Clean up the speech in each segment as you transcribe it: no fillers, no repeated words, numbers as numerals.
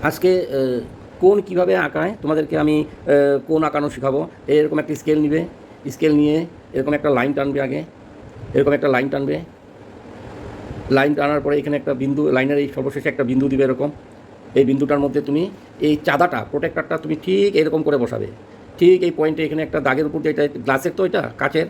আজকে কোন কীভাবে আঁকায় তোমাদেরকে আমি কোন আঁকানো শেখাবো। এরকম একটা স্কেল নিবে, স্কেল নিয়ে এরকম একটা লাইন টানবে, আগে এরকম একটা লাইন টানবে, লাইন টানার পরে এখানে একটা বিন্দু, লাইনের এই সর্বশেষে একটা বিন্দু দিবে এরকম। এই বিন্দুটার মধ্যে তুমি এই চাঁদাটা, প্রোটেক্টরটা তুমি ঠিক এরকম করে বসাবে। ঠিক এই পয়েন্টে এখানে একটা দাগের উপর দিয়ে, এটা গ্লাসের তো, এটা কাচের,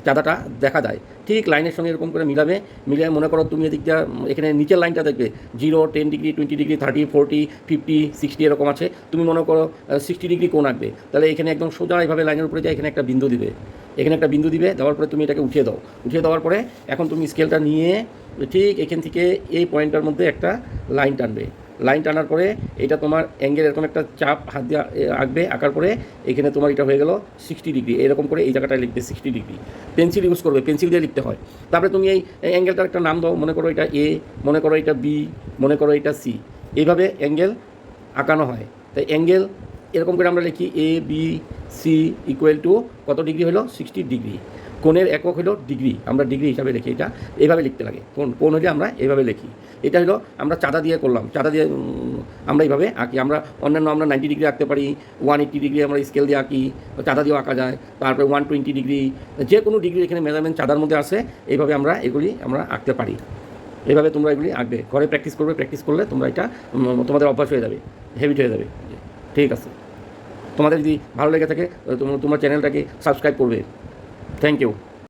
চাঁদাটা দেখা যায়, ঠিক লাইনের সঙ্গে এরকম করে মিলাবে। মিলিয়ে মনে করো তুমি এদিকটা, এখানে নিচের লাইনটা দেখবে 0, 10 ডিগ্রি, 20 ডিগ্রি, 30, 40, 50, 60 এরকম আছে। তুমি মনে করো 60 ডিগ্রি কোণ আঁকবে, তাহলে এখানে একদম সোজা এইভাবে লাইনের উপরে যায়, এখানে একটা বিন্দু দিবে, এখানে একটা বিন্দু দিবে। দেওয়ার পরে তুমি এটাকে উঠিয়ে দাও। উঠিয়ে দেওয়ার পরে এখন তুমি স্কেলটা নিয়ে ঠিক এখান থেকে এই পয়েন্টটার মধ্যে একটা লাইন টানবে। লাইন টানার পরে এটা তোমার অ্যাঙ্গেল এরকম একটা চাপ হাত দিয়ে আঁকবে। আঁকার পরে এখানে তোমার এটা হয়ে গেল 60 ডিগ্রি। এরকম করে এই জায়গাটায় লিখবে 60 ডিগ্রি। পেন্সিল ইউজ করবে, পেন্সিল দিয়ে লিখতে হয়। তারপরে তুমি এই অ্যাঙ্গেলটার একটা নাম দাও, মনে করো এটা এ, মনে করো এটা বি, মনে করো এটা সি। এইভাবে অ্যাঙ্গেল আঁকানো হয়। তাই অ্যাঙ্গেল এরকম করে আমরা লিখি A B C equal to কত ডিগ্রি হলো, 60 ডিগ্রি। কোণের একক হলো ডিগ্রি, আমরা ডিগ্রি হিসাবে লিখি। এটা এইভাবে লিখতে লাগে, কোণ হলে আমরা এইভাবে লিখি। এটা হলো আমরা চাঁদা দিয়ে করলাম, চাঁদা দিয়ে আমরা এইভাবে আঁকি। আমরা অন্যান্য আমরা 90 ডিগ্রি আঁকতে পারি, 180 ডিগ্রি আমরা স্কেল দিয়ে আঁকি, চাঁদা দিয়েও আঁকা যায়। তারপরে 120 ডিগ্রি, যে কোনো ডিগ্রি এখানে মেজারমেন্ট চাঁদার মধ্যে আসে। এইভাবে আমরা এগুলি আমরা আঁকতে পারি। এইভাবে তোমরা এগুলি আঁকবে, ঘরে প্র্যাকটিস করবে। প্র্যাকটিস করলে তোমরা এটা তোমাদের অভ্যাস হয়ে যাবে, হ্যাবিট হয়ে যাবে। ঠিক আছে, তোমাদের যদি ভালো লেগে থাকে তোমরা চ্যানেলটাকে সাবস্ক্রাইব করবে। Thank you.